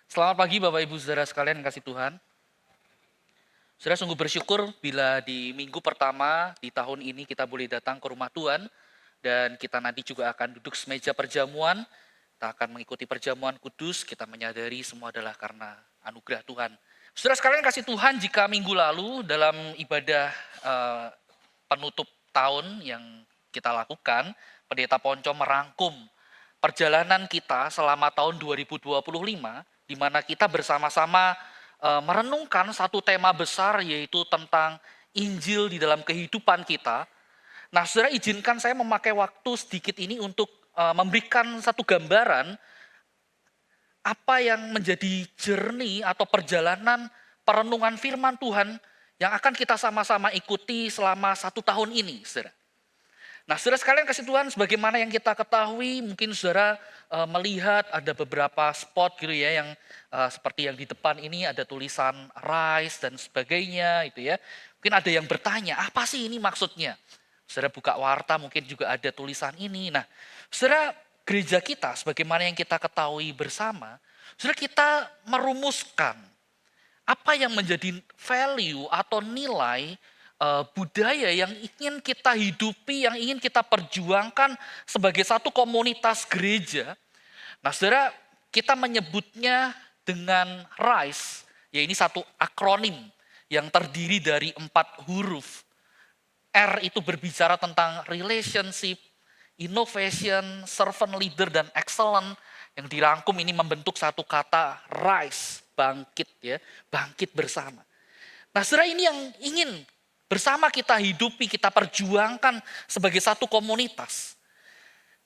Selamat pagi Bapak Ibu Saudara sekalian yang kasih Tuhan. Saudara sungguh bersyukur bila di minggu pertama di tahun ini kita boleh datang ke rumah Tuhan dan kita nanti juga akan duduk semeja perjamuan. Kita akan mengikuti perjamuan kudus, kita menyadari semua adalah karena anugerah Tuhan. Saudara sekalian kasih Tuhan, jika minggu lalu dalam ibadah eh, penutup tahun yang kita lakukan, Pendeta Ponco merangkum perjalanan kita selama tahun 2025, di mana kita bersama-sama merenungkan satu tema besar, yaitu tentang Injil di dalam kehidupan kita. Nah, saudara izinkan saya memakai waktu sedikit ini untuk memberikan satu gambaran apa yang menjadi journey atau perjalanan perenungan firman Tuhan yang akan kita sama-sama ikuti selama 1 tahun ini, saudara. Nah, saudara sekalian kasih Tuhan, sebagaimana yang kita ketahui, mungkin saudara melihat ada beberapa spot gitu ya, yang seperti yang di depan ini ada tulisan Rise dan sebagainya, itu ya. Mungkin ada yang bertanya, apa sih ini maksudnya? Saudara buka warta, mungkin juga ada tulisan ini. Nah, saudara, gereja kita, sebagaimana yang kita ketahui bersama, saudara, kita merumuskan apa yang menjadi value atau nilai budaya yang ingin kita hidupi, yang ingin kita perjuangkan sebagai satu komunitas gereja. Nah, saudara, kita menyebutnya dengan RISE, ya ini satu akronim yang terdiri dari 4 huruf. R itu berbicara tentang relationship, innovation, servant leader, dan excellent. Yang dirangkum ini membentuk satu kata rise, bangkit ya, bangkit bersama. Nah, saudara, ini yang ingin bersama kita hidupi, kita perjuangkan sebagai satu komunitas.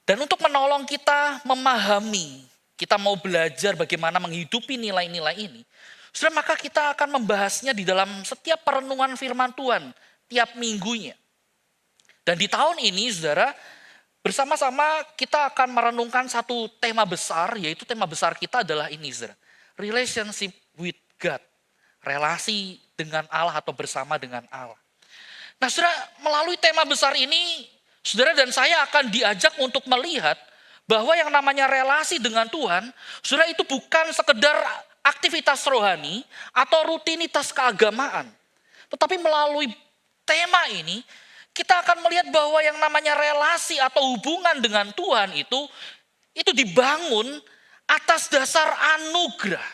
Dan untuk menolong kita memahami, kita mau belajar bagaimana menghidupi nilai-nilai ini, saudara, maka kita akan membahasnya di dalam setiap perenungan firman Tuhan, tiap minggunya. Dan di tahun ini, saudara, bersama-sama kita akan merenungkan satu tema besar, yaitu tema besar kita adalah ini, saudara. Relationship with God. Relasi dengan Allah atau bersama dengan Allah. Nah, saudara, melalui tema besar ini, saudara dan saya akan diajak untuk melihat bahwa yang namanya relasi dengan Tuhan, saudara, itu bukan sekedar aktivitas rohani atau rutinitas keagamaan. Tetapi melalui tema ini, kita akan melihat bahwa yang namanya relasi atau hubungan dengan Tuhan itu dibangun atas dasar anugerah.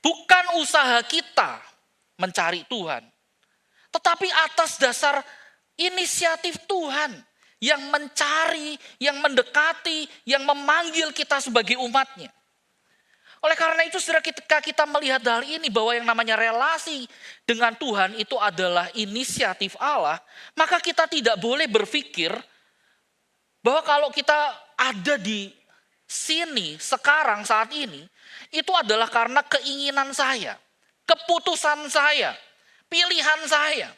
Bukan usaha kita mencari Tuhan, tetapi atas dasar inisiatif Tuhan yang mencari, yang mendekati, yang memanggil kita sebagai umatnya. Oleh karena itu, saudara, ketika kita melihat hal ini bahwa yang namanya relasi dengan Tuhan itu adalah inisiatif Allah, maka kita tidak boleh berpikir bahwa kalau kita ada di sini sekarang saat ini, itu adalah karena keinginan saya, keputusan saya, pilihan saya.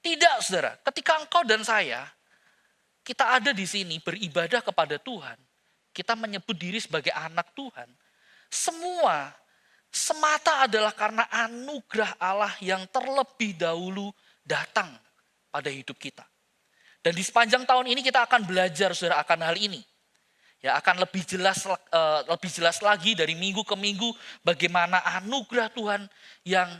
Tidak, saudara. Ketika engkau dan saya, kita ada di sini beribadah kepada Tuhan, kita menyebut diri sebagai anak Tuhan, semua semata adalah karena anugerah Allah yang terlebih dahulu datang pada hidup kita. Dan di sepanjang tahun ini kita akan belajar, saudara, akan hal ini. Ya, akan lebih jelas lagi dari minggu ke minggu bagaimana anugerah Tuhan yang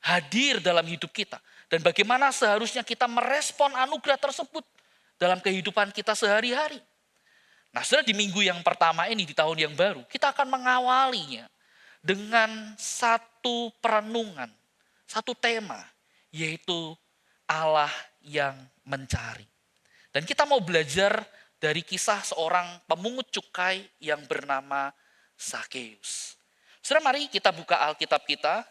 hadir dalam hidup kita. Dan bagaimana seharusnya kita merespon anugerah tersebut dalam kehidupan kita sehari-hari. Nah, saudara, di minggu yang pertama ini, di tahun yang baru, kita akan mengawalinya dengan satu perenungan, satu tema, yaitu Allah yang mencari. Dan kita mau belajar dari kisah seorang pemungut cukai yang bernama Zakheus. Saudara, mari kita buka Alkitab kita.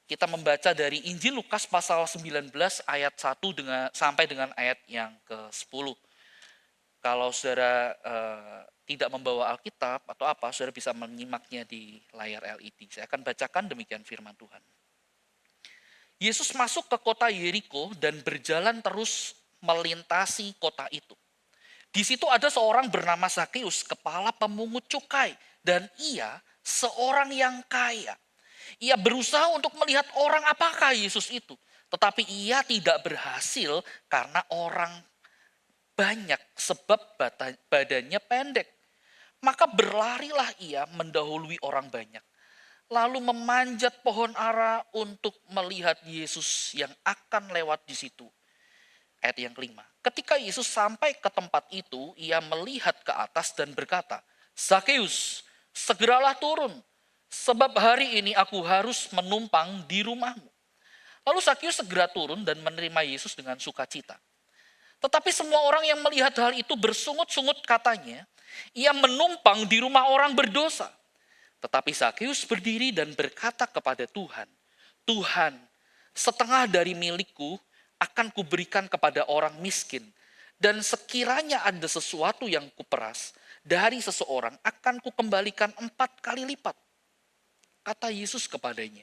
Kita membaca dari Injil Lukas pasal 19 ayat 1 sampai dengan ayat yang ke-10. Kalau saudara tidak membawa Alkitab atau apa, saudara bisa menyimaknya di layar LED. Saya akan bacakan demikian firman Tuhan. Yesus masuk ke kota Yeriko dan berjalan terus melintasi kota itu. Di situ ada seorang bernama Zakheus, kepala pemungut cukai, dan ia seorang yang kaya. Ia berusaha untuk melihat orang apakah Yesus itu, tetapi ia tidak berhasil karena orang banyak sebab badannya pendek. Maka berlarilah ia mendahului orang banyak. lalu memanjat pohon ara untuk melihat Yesus yang akan lewat di situ. Ayat yang kelima. Ketika Yesus sampai ke tempat itu, ia melihat ke atas dan berkata, "Zakeus, segeralah turun, sebab hari ini aku harus menumpang di rumahmu." Lalu Zakeus segera turun dan menerima Yesus dengan sukacita. Tetapi semua orang yang melihat hal itu bersungut-sungut katanya, ia menumpang di rumah orang berdosa. Tetapi Zakeus berdiri dan berkata kepada Tuhan, "Tuhan, setengah dari milikku akan kuberikan kepada orang miskin. Dan sekiranya ada sesuatu yang kuperas dari seseorang, akan kukembalikan 4 kali lipat." Kata Yesus kepadanya,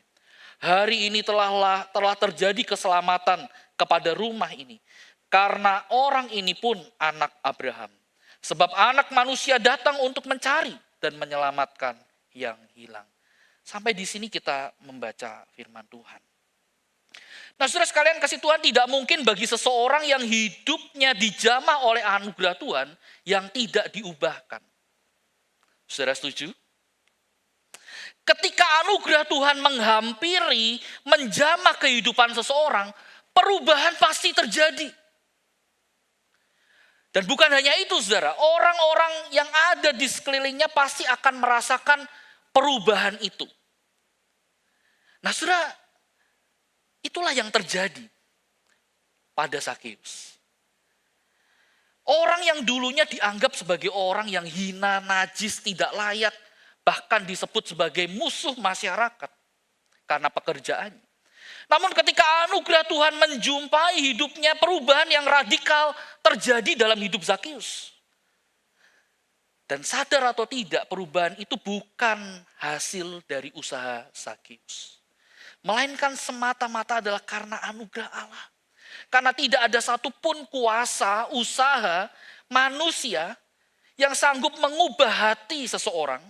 "Hari ini telah terjadi keselamatan kepada rumah ini. Karena orang ini pun anak Abraham. Sebab anak manusia datang untuk mencari dan menyelamatkan yang hilang." Sampai di sini kita membaca firman Tuhan. Nah, saudara sekalian, kasih Tuhan, tidak mungkin bagi seseorang yang hidupnya dijamah oleh anugerah Tuhan yang tidak diubahkan. Saudara setuju? Ketika anugerah Tuhan menghampiri, menjamah kehidupan seseorang, perubahan pasti terjadi. Dan bukan hanya itu, saudara, orang-orang yang ada di sekelilingnya pasti akan merasakan perubahan itu. Nah, saudara, itulah yang terjadi pada Zakeus. Orang yang dulunya dianggap sebagai orang yang hina, najis, tidak layak, bahkan disebut sebagai musuh masyarakat karena pekerjaannya. Namun ketika anugerah Tuhan menjumpai hidupnya, perubahan yang radikal terjadi dalam hidup Zakeus. Dan sadar atau tidak, perubahan itu bukan hasil dari usaha Zakeus, melainkan semata-mata adalah karena anugerah Allah. Karena tidak ada satupun kuasa, usaha manusia yang sanggup mengubah hati seseorang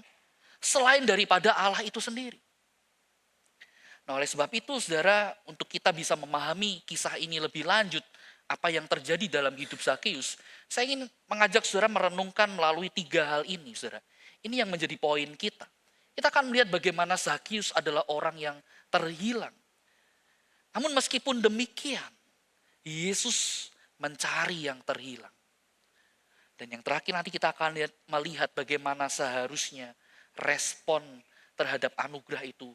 selain daripada Allah itu sendiri. Nah, oleh sebab itu, saudara, untuk kita bisa memahami kisah ini lebih lanjut, apa yang terjadi dalam hidup Zakeus, saya ingin mengajak saudara merenungkan melalui 3 hal ini, saudara. Ini yang menjadi poin kita. Kita akan melihat bagaimana Zakeus adalah orang yang terhilang. Namun meskipun demikian, Yesus mencari yang terhilang. Dan yang terakhir nanti kita akan melihat bagaimana seharusnya respon terhadap anugerah itu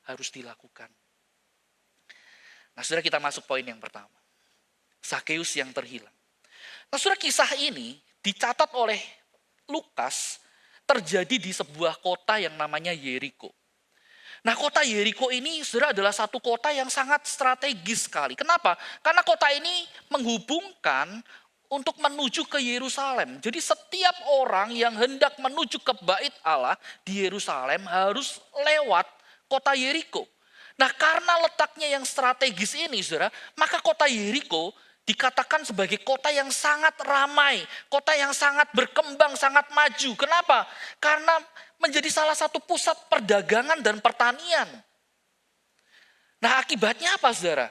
harus dilakukan. Nah, saudara, kita masuk poin yang pertama. Zakeus yang terhilang. Nah, saudara, kisah ini dicatat oleh Lukas terjadi di sebuah kota yang namanya Yeriko. Nah, kota Yeriko ini, saudara, adalah satu kota yang sangat strategis sekali. Kenapa? Karena kota ini menghubungkan untuk menuju ke Yerusalem. Jadi setiap orang yang hendak menuju ke Bait Allah di Yerusalem harus lewat kota Yeriko. Nah, karena letaknya yang strategis ini, saudara, maka kota Yeriko dikatakan sebagai kota yang sangat ramai, kota yang sangat berkembang, sangat maju. Kenapa? Karena menjadi salah satu pusat perdagangan dan pertanian. Nah, akibatnya apa, saudara?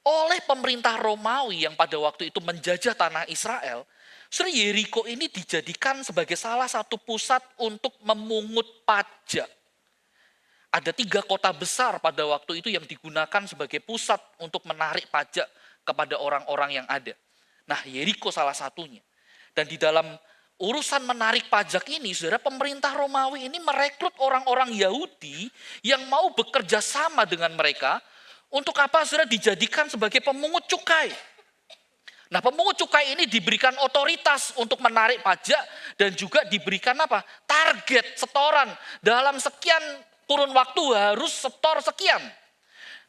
Oleh pemerintah Romawi yang pada waktu itu menjajah tanah Israel, saudara, Yeriko ini dijadikan sebagai salah satu pusat untuk memungut pajak. Ada 3 kota besar pada waktu itu yang digunakan sebagai pusat untuk menarik pajak kepada orang-orang yang ada. Nah, Yeriko salah satunya. Dan di dalam urusan menarik pajak ini, saudara, pemerintah Romawi ini merekrut orang-orang Yahudi yang mau bekerja sama dengan mereka. Untuk apa, saudara? Dijadikan sebagai pemungut cukai. Nah, pemungut cukai ini diberikan otoritas untuk menarik pajak dan juga diberikan apa? Target setoran dalam sekian kurun waktu harus setor sekian.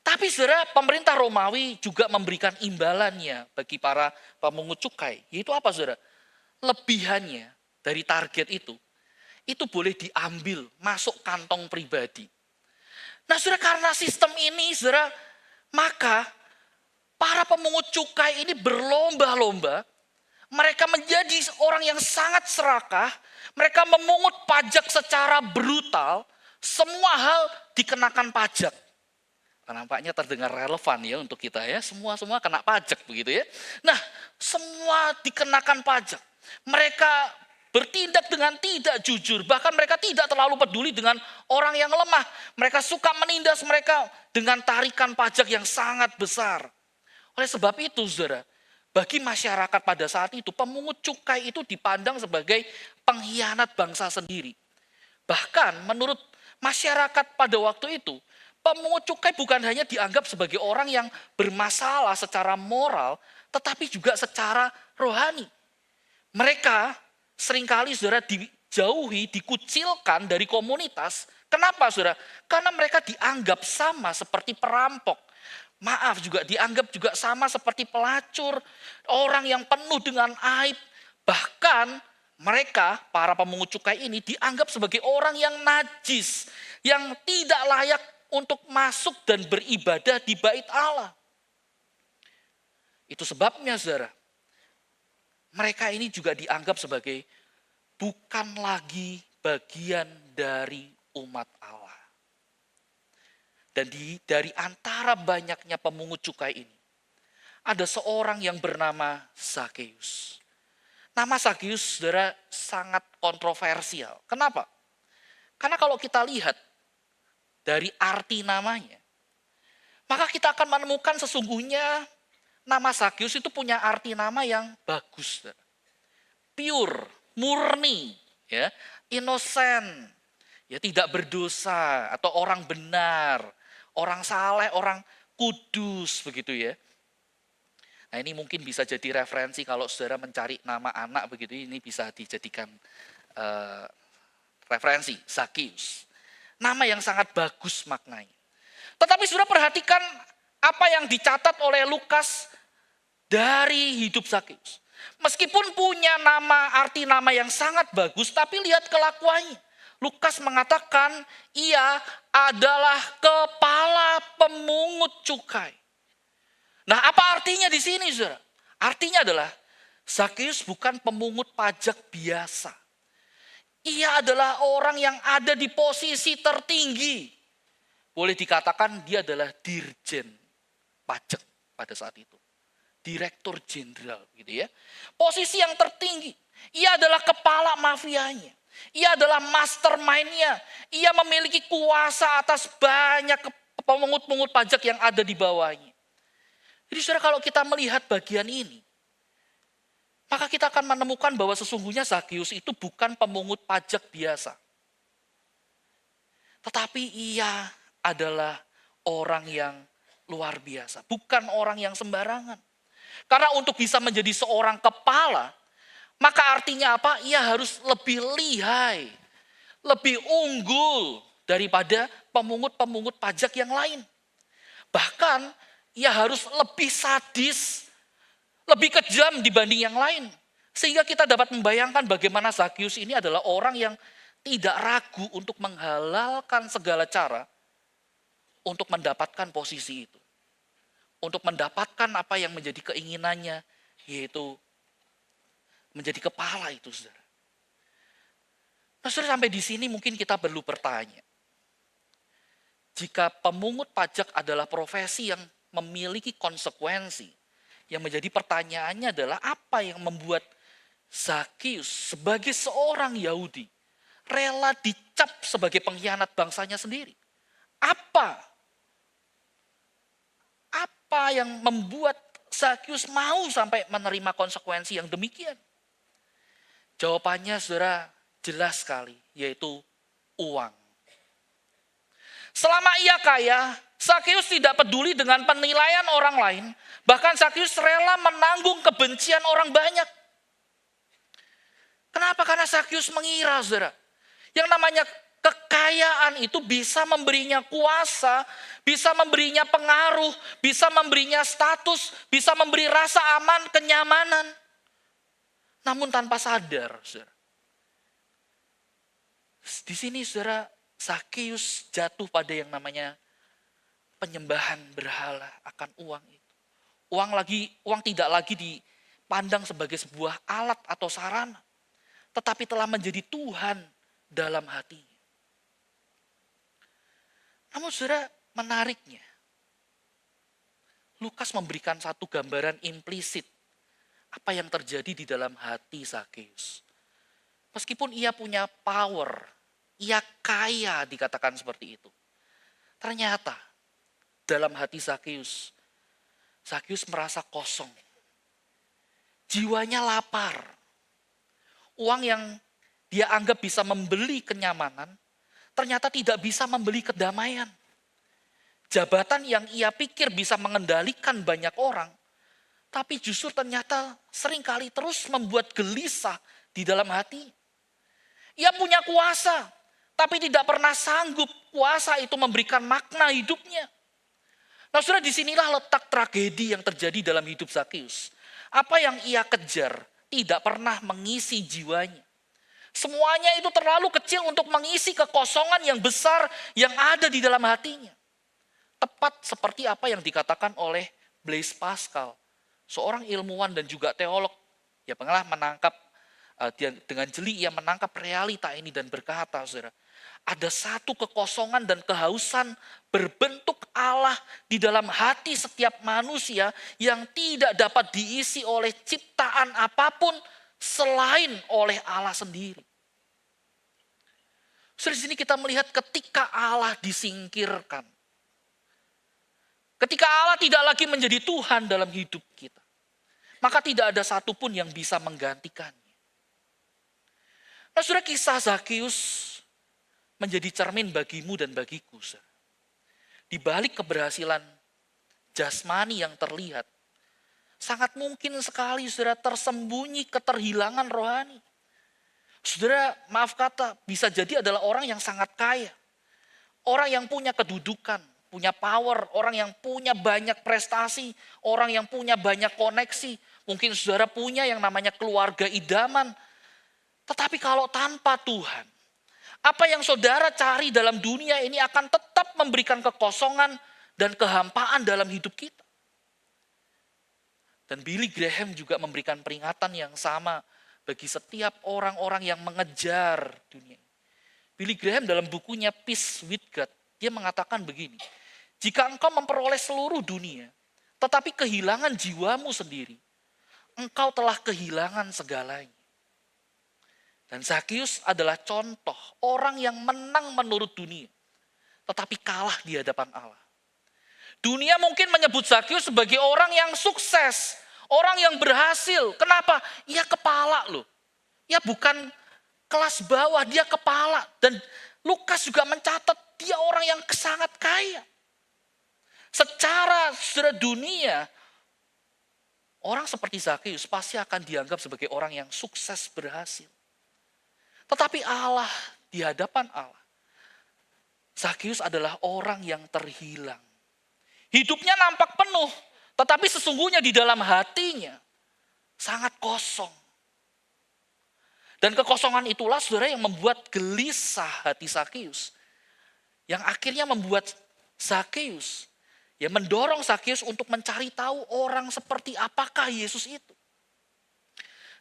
Tapi saudara, pemerintah Romawi juga memberikan imbalannya bagi para pemungut cukai. Yaitu apa, saudara? Lebihannya dari target itu boleh diambil masuk kantong pribadi. Nah, saudara, karena sistem ini, saudara, maka para pemungut cukai ini berlomba-lomba. Mereka menjadi orang yang sangat serakah. Mereka memungut pajak secara brutal. Semua hal dikenakan pajak. Nampaknya terdengar relevan ya untuk kita ya. Semua kena pajak begitu ya. Nah, semua dikenakan pajak. Mereka bertindak dengan tidak jujur. Bahkan mereka tidak terlalu peduli dengan orang yang lemah. Mereka suka menindas mereka dengan tarikan pajak yang sangat besar. Oleh sebab itu, saudara, bagi masyarakat pada saat itu, pemungut cukai itu dipandang sebagai pengkhianat bangsa sendiri. Bahkan menurut masyarakat pada waktu itu, pemungut cukai bukan hanya dianggap sebagai orang yang bermasalah secara moral, tetapi juga secara rohani. Mereka seringkali, saudara, dijauhi, dikucilkan dari komunitas. Kenapa, saudara? Karena mereka dianggap sama seperti perampok. Maaf, juga dianggap juga sama seperti pelacur, orang yang penuh dengan aib. Bahkan mereka, para pemungut cukai ini, dianggap sebagai orang yang najis, yang tidak layak untuk masuk dan beribadah di bait Allah. Itu sebabnya, saudara, mereka ini juga dianggap sebagai bukan lagi bagian dari umat Allah. Dan dari antara banyaknya pemungut cukai ini, ada seorang yang bernama Zakeus. Nama Zakeus, saudara, sangat kontroversial. Kenapa? Karena kalau kita lihat dari arti namanya, maka kita akan menemukan sesungguhnya nama Zakeus itu punya arti nama yang bagus. Saudara. Pure, murni, ya, innocent, ya, tidak berdosa atau orang benar, orang saleh, orang kudus, begitu ya. Nah, ini mungkin bisa jadi referensi kalau saudara mencari nama anak begitu, ini bisa dijadikan referensi, Zakeus. Nama yang sangat bagus maknanya. Tetapi saudara perhatikan apa yang dicatat oleh Lukas dari hidup Zakeus. Meskipun punya arti nama yang sangat bagus, tapi lihat kelakuannya. Lukas mengatakan ia adalah kepala pemungut cukai. Nah, apa artinya di sini, saudara? Artinya adalah Zakeus bukan pemungut pajak biasa. Ia adalah orang yang ada di posisi tertinggi. Boleh dikatakan dia adalah dirjen pajak pada saat itu. Direktur jenderal gitu ya. Posisi yang tertinggi. Ia adalah kepala mafianya. Ia adalah mastermind-nya. Ia memiliki kuasa atas banyak pemungut-pemungut pajak yang ada di bawahnya. Jadi saudara, kalau kita melihat bagian ini, maka kita akan menemukan bahwa sesungguhnya Zakeus itu bukan pemungut pajak biasa. Tetapi ia adalah orang yang luar biasa. Bukan orang yang sembarangan. Karena untuk bisa menjadi seorang kepala, maka artinya apa? Ia harus lebih lihai, lebih unggul daripada pemungut-pemungut pajak yang lain. Bahkan ia harus lebih sadis, lebih kejam dibanding yang lain. Sehingga kita dapat membayangkan bagaimana Zakeus ini adalah orang yang tidak ragu untuk menghalalkan segala cara untuk mendapatkan posisi itu. Untuk mendapatkan apa yang menjadi keinginannya, yaitu menjadi kepala itu, saudara. Nah, saudara, sampai di sini mungkin kita perlu bertanya. Jika pemungut pajak adalah profesi yang memiliki konsekuensi, yang menjadi pertanyaannya adalah apa yang membuat Zakeus sebagai seorang Yahudi rela dicap sebagai pengkhianat bangsanya sendiri? Apa yang membuat Zakeus mau sampai menerima konsekuensi yang demikian? Jawabannya, saudara, jelas sekali, yaitu uang. Selama ia kaya, Zakeus tidak peduli dengan penilaian orang lain. Bahkan Zakeus rela menanggung kebencian orang banyak. Kenapa? Karena Zakeus mengira, saudara, yang namanya kekayaan itu bisa memberinya kuasa, bisa memberinya pengaruh, bisa memberinya status, bisa memberi rasa aman, kenyamanan. Namun tanpa sadar, saudara. Di sini, saudara, Zakeus jatuh pada yang namanya penyembahan berhala akan uang itu. Uang tidak lagi dipandang sebagai sebuah alat atau sarana, tetapi telah menjadi Tuhan dalam hatinya. Namun saudara, menariknya, Lukas memberikan satu gambaran implisit apa yang terjadi di dalam hati Zakeus. Meskipun ia punya power, ia kaya dikatakan seperti itu. Ternyata dalam hati Zakeus, Zakeus merasa kosong. Jiwanya lapar. Uang yang dia anggap bisa membeli kenyamanan, ternyata tidak bisa membeli kedamaian. Jabatan yang ia pikir bisa mengendalikan banyak orang, tapi justru ternyata seringkali terus membuat gelisah di dalam hati. Ia punya kuasa, tapi tidak pernah sanggup kuasa itu memberikan makna hidupnya. Nah, saudara, disinilah letak tragedi yang terjadi dalam hidup Zakeus. Apa yang ia kejar tidak pernah mengisi jiwanya. Semuanya itu terlalu kecil untuk mengisi kekosongan yang besar yang ada di dalam hatinya. Tepat seperti apa yang dikatakan oleh Blaise Pascal, seorang ilmuwan dan juga teolog. Ya, pengalah menangkap dengan jeli ia menangkap realita ini dan berkata, saudara, ada satu kekosongan dan kehausan berbentuk Allah di dalam hati setiap manusia yang tidak dapat diisi oleh ciptaan apapun selain oleh Allah sendiri. Saudara, di sini kita melihat ketika Allah disingkirkan. Ketika Allah tidak lagi menjadi Tuhan dalam hidup kita, maka tidak ada satupun yang bisa menggantikannya. Nah, saudara, kisah Zakeus menjadi cermin bagimu dan bagiku. Di balik keberhasilan jasmani yang terlihat, sangat mungkin sekali saudara tersembunyi keterhilangan rohani. Saudara, maaf kata, bisa jadi adalah orang yang sangat kaya. Orang yang punya kedudukan, punya power, orang yang punya banyak prestasi, orang yang punya banyak koneksi. Mungkin saudara punya yang namanya keluarga idaman. Tetapi kalau tanpa Tuhan, apa yang saudara cari dalam dunia ini akan tetap memberikan kekosongan dan kehampaan dalam hidup kita. Dan Billy Graham juga memberikan peringatan yang sama bagi setiap orang-orang yang mengejar dunia. Billy Graham dalam bukunya Peace with God, dia mengatakan begini, jika engkau memperoleh seluruh dunia, tetapi kehilangan jiwamu sendiri, engkau telah kehilangan segalanya. Dan Zakeus adalah contoh orang yang menang menurut dunia, tetapi kalah di hadapan Allah. Dunia mungkin menyebut Zakeus sebagai orang yang sukses, orang yang berhasil. Kenapa? Ia kepala loh. Ia bukan kelas bawah, dia kepala. Dan Lukas juga mencatat dia orang yang sangat kaya. Secara dunia, orang seperti Zakeus pasti akan dianggap sebagai orang yang sukses berhasil. Tetapi Allah, di hadapan Allah, Zakeus adalah orang yang terhilang. Hidupnya nampak penuh, tetapi sesungguhnya di dalam hatinya sangat kosong. Dan kekosongan itulah saudara yang membuat gelisah hati Zakeus. Yang akhirnya membuat Zakeus, ya mendorong Zakeus untuk mencari tahu orang seperti apakah Yesus itu.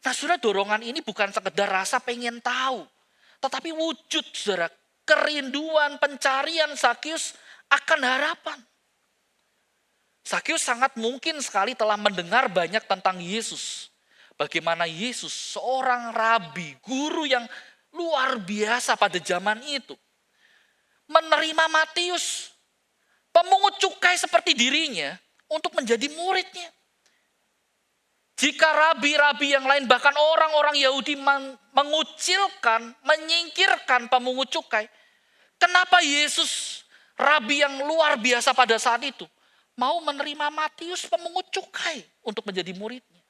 Nah, saudara, dorongan ini bukan sekedar rasa pengen tahu, tetapi wujud saudara kerinduan pencarian Zakeus akan harapan. Zakeus sangat mungkin sekali telah mendengar banyak tentang Yesus. Bagaimana Yesus seorang rabi, guru yang luar biasa pada zaman itu, menerima Matius, pemungut cukai seperti dirinya, untuk menjadi muridnya. Jika rabi-rabi yang lain, bahkan orang-orang Yahudi mengucilkan, menyingkirkan pemungut cukai, kenapa Yesus, rabi yang luar biasa pada saat itu, mau menerima Matius pemungut cukai untuk menjadi muridnya?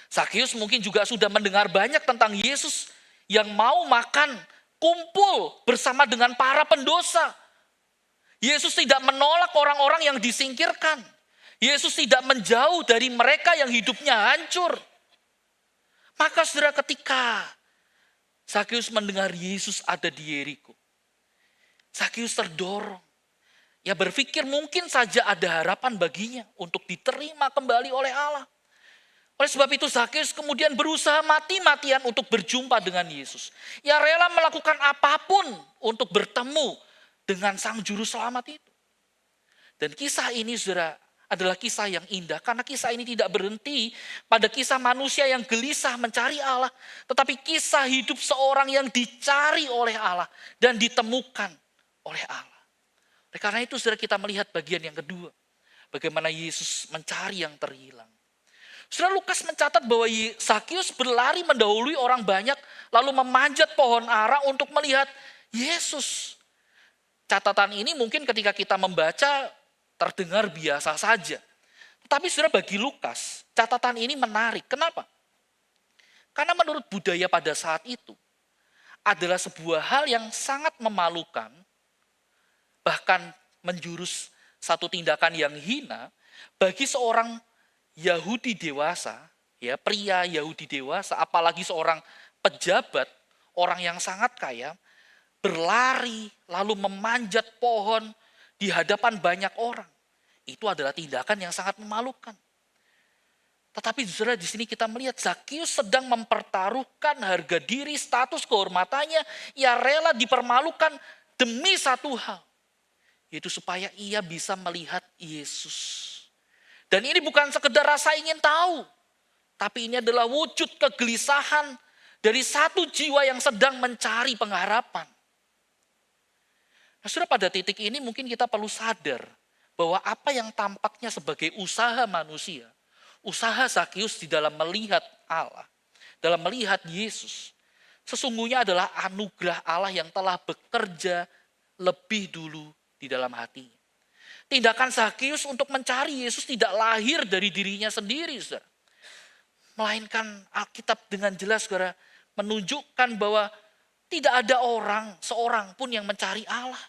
Zakeus mungkin juga sudah mendengar banyak tentang Yesus yang mau makan, kumpul bersama dengan para pendosa. Yesus tidak menolak orang-orang yang disingkirkan. Yesus tidak menjauh dari mereka yang hidupnya hancur. Maka saudara, ketika Zakeus mendengar Yesus ada di Yeriko, Zakeus terdorong. Ya, berpikir mungkin saja ada harapan baginya untuk diterima kembali oleh Allah. Oleh sebab itu Zakeus kemudian berusaha mati-matian untuk berjumpa dengan Yesus. Ya, rela melakukan apapun untuk bertemu dengan sang juru selamat itu. Dan kisah ini saudara adalah kisah yang indah. Karena kisah ini tidak berhenti pada kisah manusia yang gelisah mencari Allah. Tetapi kisah hidup seorang yang dicari oleh Allah dan ditemukan oleh Allah. Oleh karena itu saudara, kita melihat bagian yang kedua. Bagaimana Yesus mencari yang terhilang. Saudara, Lukas mencatat bahwa Zakius berlari mendahului orang banyak lalu memanjat pohon ara untuk melihat Yesus. Catatan ini mungkin ketika kita membaca terdengar biasa saja. Tapi saudara, bagi Lukas, catatan ini menarik. Kenapa? Karena menurut budaya pada saat itu, adalah sebuah hal yang sangat memalukan, bahkan menjurus satu tindakan yang hina bagi seorang Yahudi dewasa, ya, pria Yahudi dewasa, apalagi seorang pejabat, orang yang sangat kaya, berlari lalu memanjat pohon di hadapan banyak orang. Itu adalah tindakan yang sangat memalukan. Tetapi saudara, di sini kita melihat Zakius sedang mempertaruhkan harga diri, status kehormatannya. Ia rela dipermalukan demi satu hal, yaitu supaya ia bisa melihat Yesus. Dan ini bukan sekedar rasa ingin tahu, tapi ini adalah wujud kegelisahan dari satu jiwa yang sedang mencari pengharapan. Nah, saudara, pada titik ini mungkin kita perlu sadar bahwa apa yang tampaknya sebagai usaha manusia, usaha Zakius di dalam melihat Allah, dalam melihat Yesus, sesungguhnya adalah anugerah Allah yang telah bekerja lebih dulu di dalam hatinya. Tindakan Zakius untuk mencari Yesus tidak lahir dari dirinya sendiri, saudara. Melainkan Alkitab dengan jelas, saudara, menunjukkan bahwa tidak ada seorang pun yang mencari Allah.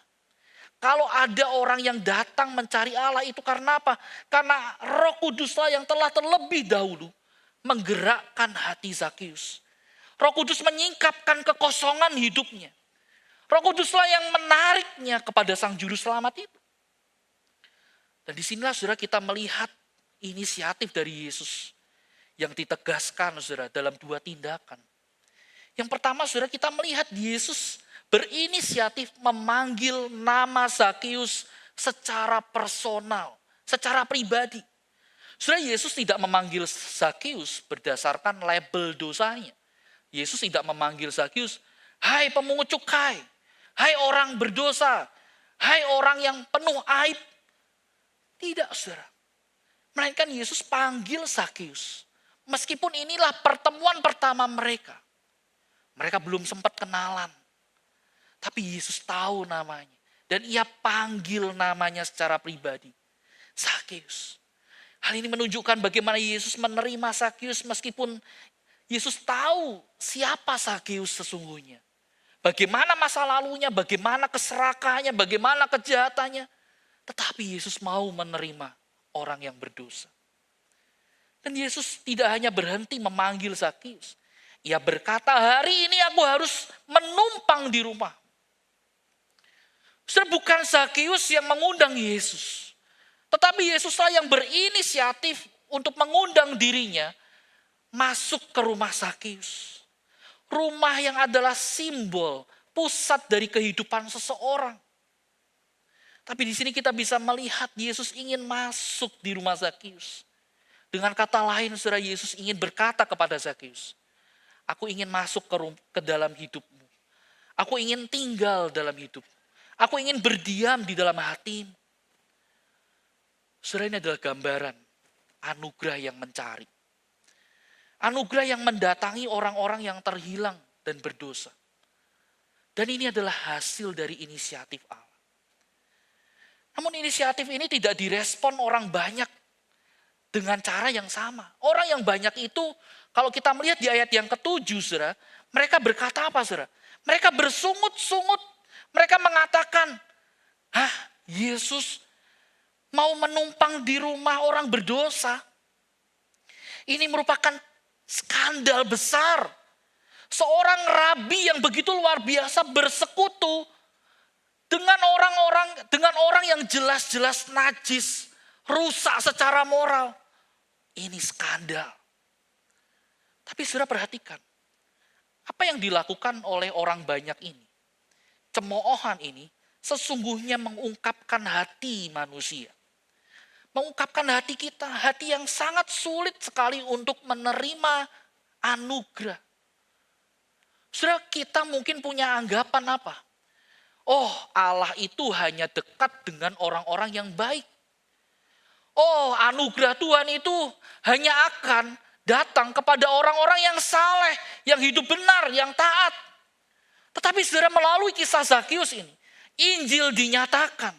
Kalau ada orang yang datang mencari Allah, itu karena apa? Karena Roh Kuduslah yang telah terlebih dahulu menggerakkan hati Zakius. Roh Kudus menyingkapkan kekosongan hidupnya. Roh Kuduslah yang menariknya kepada Sang Juru Selamat itu. Dan disinilah saudara kita melihat inisiatif dari Yesus yang ditegaskan saudara dalam dua tindakan. Yang pertama saudara, kita melihat Yesus berinisiatif memanggil nama Zakius secara personal, secara pribadi. Saudara, Yesus tidak memanggil Zakius berdasarkan label dosanya. Yesus tidak memanggil Zakius, hai pemungut cukai, hai orang berdosa, hai orang yang penuh aib. Tidak, saudara. Melainkan Yesus panggil Zakius. Meskipun inilah pertemuan pertama mereka. Mereka belum sempat kenalan. Tapi Yesus tahu namanya. Dan ia panggil namanya secara pribadi. Zakius. Hal ini menunjukkan bagaimana Yesus menerima Zakius meskipun Yesus tahu siapa Zakius sesungguhnya. Bagaimana masa lalunya, bagaimana keserakahannya, bagaimana kejahatannya. Tetapi Yesus mau menerima orang yang berdosa. Dan Yesus tidak hanya berhenti memanggil Zakius. Ia berkata, hari ini aku harus menumpang di rumah. Saudara, bukan Zakius yang mengundang Yesus. Tetapi Yesuslah yang berinisiatif untuk mengundang dirinya masuk ke rumah Zakius. Rumah yang adalah simbol, pusat dari kehidupan seseorang. Tapi di sini kita bisa melihat Yesus ingin masuk di rumah Zakius. Dengan kata lain, saudara, Yesus ingin berkata kepada Zakius, aku ingin masuk ke dalam hidupmu. Aku ingin tinggal dalam hidupmu. Aku ingin berdiam di dalam hatimu. Saudara, ini adalah gambaran anugerah yang mencari. Anugerah yang mendatangi orang-orang yang terhilang dan berdosa. Dan ini adalah hasil dari inisiatif Allah. Namun inisiatif ini tidak direspon orang banyak dengan cara yang sama. Orang yang banyak itu, kalau kita melihat di ayat yang ke-7, saudara, mereka berkata apa, saudara? Mereka bersungut-sungut. Mereka mengatakan, Yesus mau menumpang di rumah orang berdosa. Ini merupakan skandal besar. Seorang rabi yang begitu luar biasa bersekutu dengan orang yang jelas-jelas najis, rusak secara moral. Ini skandal. Tapi saudara perhatikan, apa yang dilakukan oleh orang banyak ini? Cemoohan ini sesungguhnya mengungkapkan hati manusia. mengungkapkan hati kita, hati yang sangat sulit sekali untuk menerima anugerah. Saudara, kita mungkin punya anggapan apa? Oh, Allah itu hanya dekat dengan orang-orang yang baik. Oh, anugerah Tuhan itu hanya akan datang kepada orang-orang yang saleh, yang hidup benar, yang taat. Tetapi saudara, melalui kisah Zakius ini, Injil dinyatakan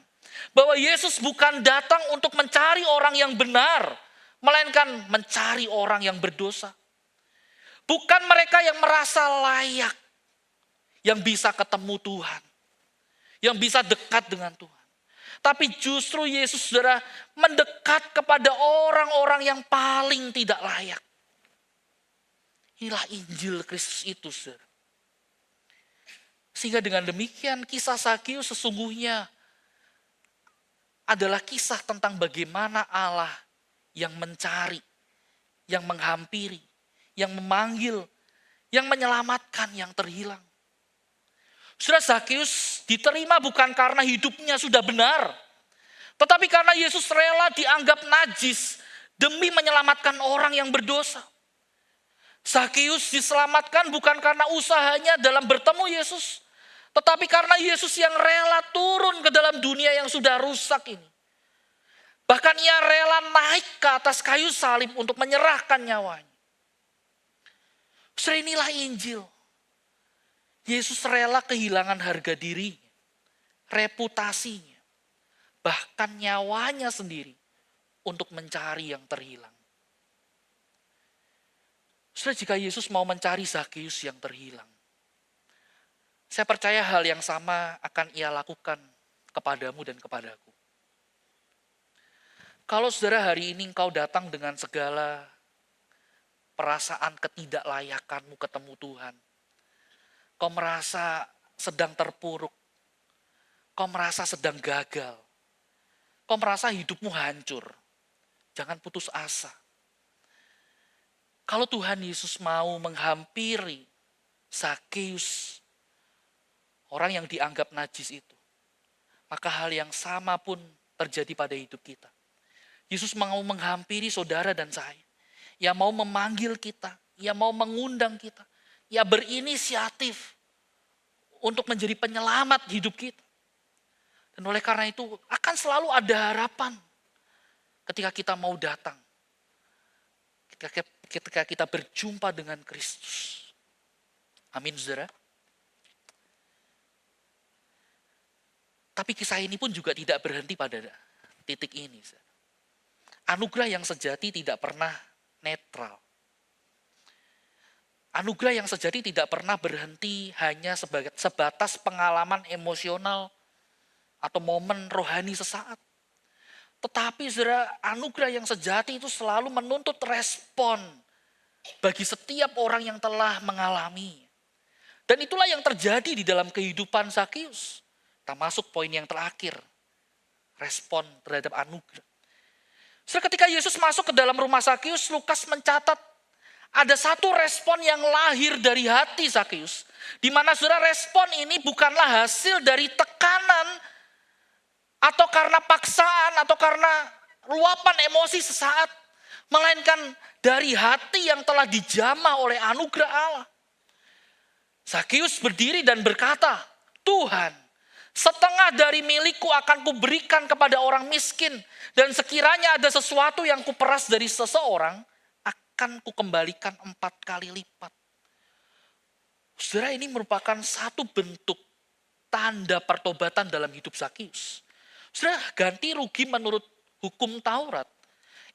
bahwa Yesus bukan datang untuk mencari orang yang benar, melainkan mencari orang yang berdosa. Bukan mereka yang merasa layak, yang bisa ketemu Tuhan, yang bisa dekat dengan Tuhan. Tapi justru Yesus, saudara, mendekat kepada orang-orang yang paling tidak layak. Inilah Injil Kristus itu, saudara. Sehingga dengan demikian kisah Zakius sesungguhnya adalah kisah tentang bagaimana Allah yang mencari, yang menghampiri, yang memanggil, yang menyelamatkan yang terhilang. Saudara, Zakius diterima bukan karena hidupnya sudah benar, tetapi karena Yesus rela dianggap najis demi menyelamatkan orang yang berdosa. Zakius diselamatkan bukan karena usahanya dalam bertemu Yesus, tetapi karena Yesus yang rela turun ke dalam dunia yang sudah rusak ini. Bahkan ia rela naik ke atas kayu salib untuk menyerahkan nyawanya. Saudara, inilah Injil. Yesus rela kehilangan harga dirinya, reputasinya, bahkan nyawanya sendiri untuk mencari yang terhilang. Saudara, jika Yesus mau mencari Zakius yang terhilang, saya percaya hal yang sama akan ia lakukan kepadamu dan kepadaku. Kalau saudara hari ini engkau datang dengan segala perasaan ketidaklayakanmu ketemu Tuhan, kau merasa sedang terpuruk, kau merasa sedang gagal, kau merasa hidupmu hancur, jangan putus asa. Kalau Tuhan Yesus mau menghampiri Zakius, orang yang dianggap najis itu, maka hal yang sama pun terjadi pada hidup kita. Yesus mau menghampiri saudara dan saya. Ia mau memanggil kita, ia mau mengundang kita. Ia berinisiatif untuk menjadi penyelamat hidup kita. Dan oleh karena itu akan selalu ada harapan ketika kita mau datang. Ketika kita berjumpa dengan Kristus. Amin, saudara. Tapi kisah ini pun juga tidak berhenti pada titik ini. Anugerah yang sejati tidak pernah netral. Anugerah yang sejati tidak pernah berhenti hanya sebatas pengalaman emosional atau momen rohani sesaat. Tetapi saudara, anugerah yang sejati itu selalu menuntut respon bagi setiap orang yang telah mengalami. Dan itulah yang terjadi di dalam kehidupan Zakius. Kita masuk poin yang terakhir, respon terhadap anugerah. Saudara, ketika Yesus masuk ke dalam rumah Zakius, Lukas mencatat ada satu respon yang lahir dari hati Zakius. Di mana saudara, respon ini bukanlah hasil dari tekanan atau karena paksaan atau karena luapan emosi sesaat. Melainkan dari hati yang telah dijamah oleh anugerah Allah. Zakius berdiri dan berkata, Tuhan, setengah dari milikku akan kuberikan kepada orang miskin. Dan sekiranya ada sesuatu yang kuperas dari seseorang, akan kukembalikan 4 kali lipat. Saudara, ini merupakan satu bentuk tanda pertobatan dalam hidup Zakius. Saudara, ganti rugi menurut hukum Taurat,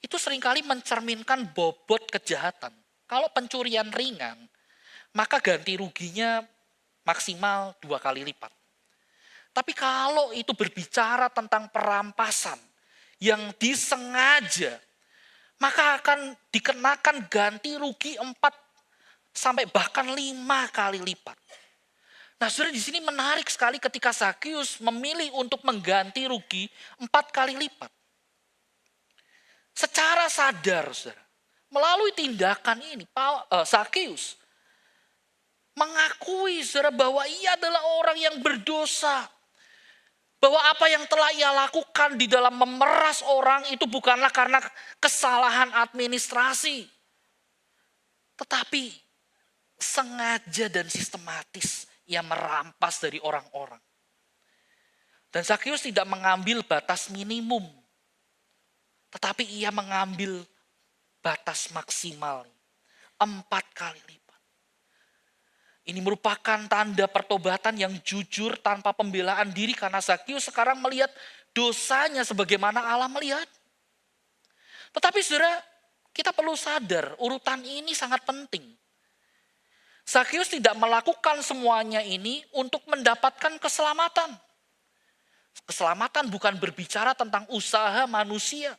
itu seringkali mencerminkan bobot kejahatan. Kalau pencurian ringan, maka ganti ruginya maksimal 2 kali lipat. Tapi kalau itu berbicara tentang perampasan yang disengaja, maka akan dikenakan ganti rugi 4 sampai bahkan 5 kali lipat. Nah, saudara, di sini menarik sekali ketika Zakius memilih untuk mengganti rugi 4 kali lipat. Secara sadar, saudara, melalui tindakan ini, Zakius mengakui, saudara, bahwa ia adalah orang yang berdosa. bahwa apa yang telah ia lakukan di dalam memeras orang itu bukanlah karena kesalahan administrasi, tetapi sengaja dan sistematis ia merampas dari orang-orang. Dan Zakheus tidak mengambil batas minimum, tetapi ia mengambil batas maksimal 4 kali lipat. Ini merupakan tanda pertobatan yang jujur tanpa pembelaan diri, karena Zakheus sekarang melihat dosanya sebagaimana Allah melihat. Tetapi saudara, kita perlu sadar urutan ini sangat penting. Zakheus tidak melakukan semuanya ini untuk mendapatkan keselamatan. Keselamatan bukan berbicara tentang usaha manusia.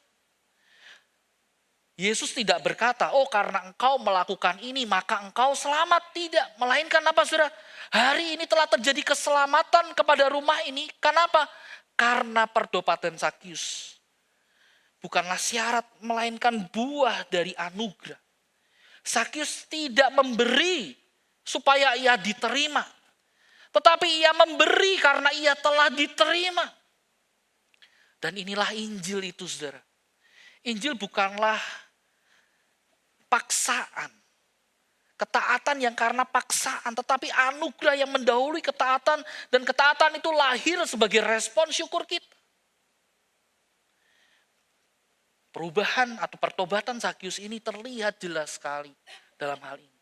Yesus tidak berkata, oh karena engkau melakukan ini maka engkau selamat. Tidak, melainkan apa saudara? Hari ini telah terjadi keselamatan kepada rumah ini. Kenapa? Karena pertobatan Zakheus. Bukanlah syarat, melainkan buah dari anugerah. Zakheus tidak memberi supaya ia diterima. Tetapi ia memberi karena ia telah diterima. Dan inilah Injil itu saudara. Injil bukanlah paksaan. Ketaatan yang karena paksaan, tetapi anugerah yang mendahului ketaatan. Dan ketaatan itu lahir sebagai respon syukur kita. Perubahan atau pertobatan Zakheus ini terlihat jelas sekali dalam hal ini.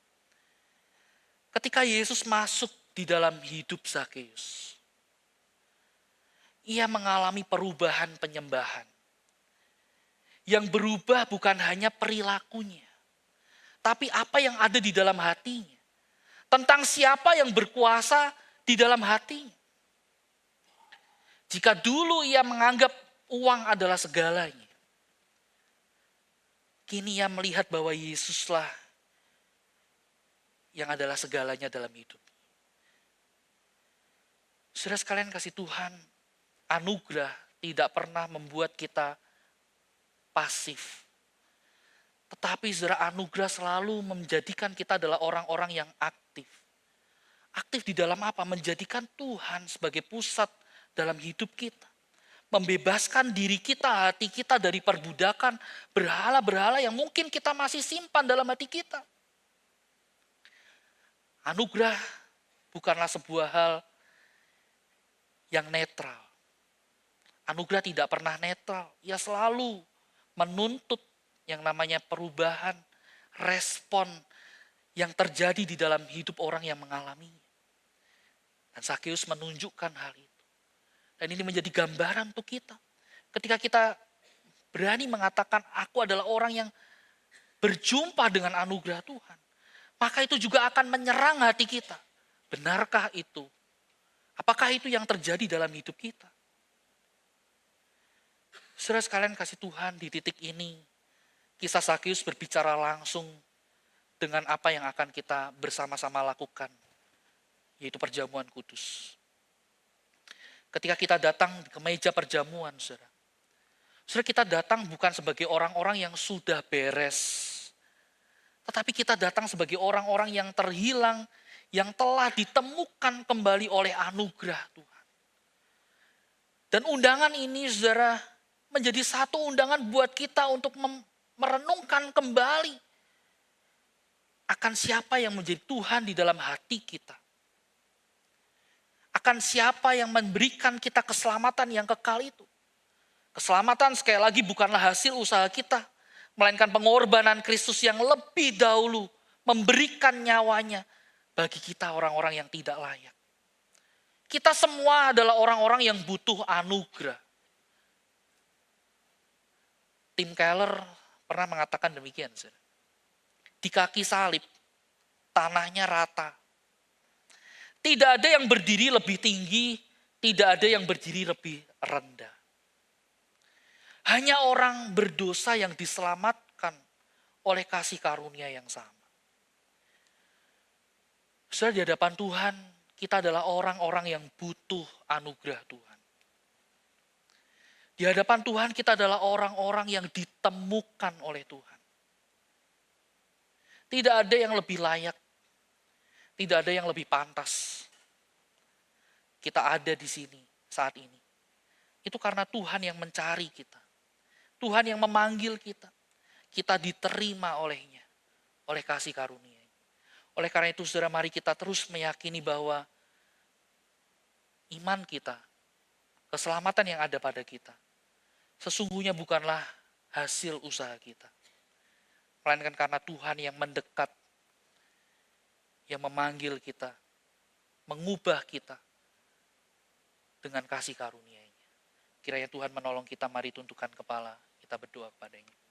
Ketika Yesus masuk di dalam hidup Zakheus, ia mengalami perubahan penyembahan. Yang berubah bukan hanya perilakunya, tapi apa yang ada di dalam hatinya. Tentang siapa yang berkuasa di dalam hatinya. Jika dulu ia menganggap uang adalah segalanya, kini ia melihat bahwa Yesuslah yang adalah segalanya dalam hidup. Saudara sekalian kasih Tuhan, anugerah tidak pernah membuat kita pasif. Tetapi saudara, anugerah selalu menjadikan kita adalah orang-orang yang aktif. Aktif di dalam apa? Menjadikan Tuhan sebagai pusat dalam hidup kita. Membebaskan diri kita, hati kita dari perbudakan berhala-berhala yang mungkin kita masih simpan dalam hati kita. Anugerah bukanlah sebuah hal yang netral. Anugerah tidak pernah netral. Ia selalu menuntut yang namanya perubahan, respon yang terjadi di dalam hidup orang yang mengalaminya. Dan Zakheus menunjukkan hal itu. Dan ini menjadi gambaran untuk kita. Ketika kita berani mengatakan aku adalah orang yang berjumpa dengan anugerah Tuhan, maka itu juga akan menyerang hati kita. Benarkah itu? Apakah itu yang terjadi dalam hidup kita? Saudara sekalian kasih Tuhan, di titik ini kisah Zakheus berbicara langsung dengan apa yang akan kita bersama-sama lakukan, yaitu perjamuan kudus. Ketika kita datang ke meja perjamuan, saudara kita datang bukan sebagai orang-orang yang sudah beres, tetapi kita datang sebagai orang-orang yang terhilang, yang telah ditemukan kembali oleh anugerah Tuhan. Dan undangan ini, saudara, menjadi satu undangan buat kita untuk merenungkan kembali akan siapa yang menjadi Tuhan di dalam hati kita. Akan siapa yang memberikan kita keselamatan yang kekal itu. Keselamatan sekali lagi bukanlah hasil usaha kita, melainkan pengorbanan Kristus yang lebih dahulu memberikan nyawanya bagi kita orang-orang yang tidak layak. Kita semua adalah orang-orang yang butuh anugerah. Tim Keller pernah mengatakan demikian. Di kaki salib, tanahnya rata. Tidak ada yang berdiri lebih tinggi, tidak ada yang berdiri lebih rendah. Hanya orang berdosa yang diselamatkan oleh kasih karunia yang sama. Saudara, di hadapan Tuhan, kita adalah orang-orang yang butuh anugerah Tuhan. Di hadapan Tuhan kita adalah orang-orang yang ditemukan oleh Tuhan. Tidak ada yang lebih layak. Tidak ada yang lebih pantas. Kita ada di sini saat ini. itu karena Tuhan yang mencari kita. Tuhan yang memanggil kita. Kita diterima olehnya, oleh kasih karunia. Oleh karena itu saudara, mari kita terus meyakini bahwa iman kita, keselamatan yang ada pada kita, sesungguhnya bukanlah hasil usaha kita. Melainkan karena Tuhan yang mendekat, yang memanggil kita, mengubah kita dengan kasih karunia-Nya. Kiranya Tuhan menolong kita, mari tundukkan kepala, kita berdoa kepadanya.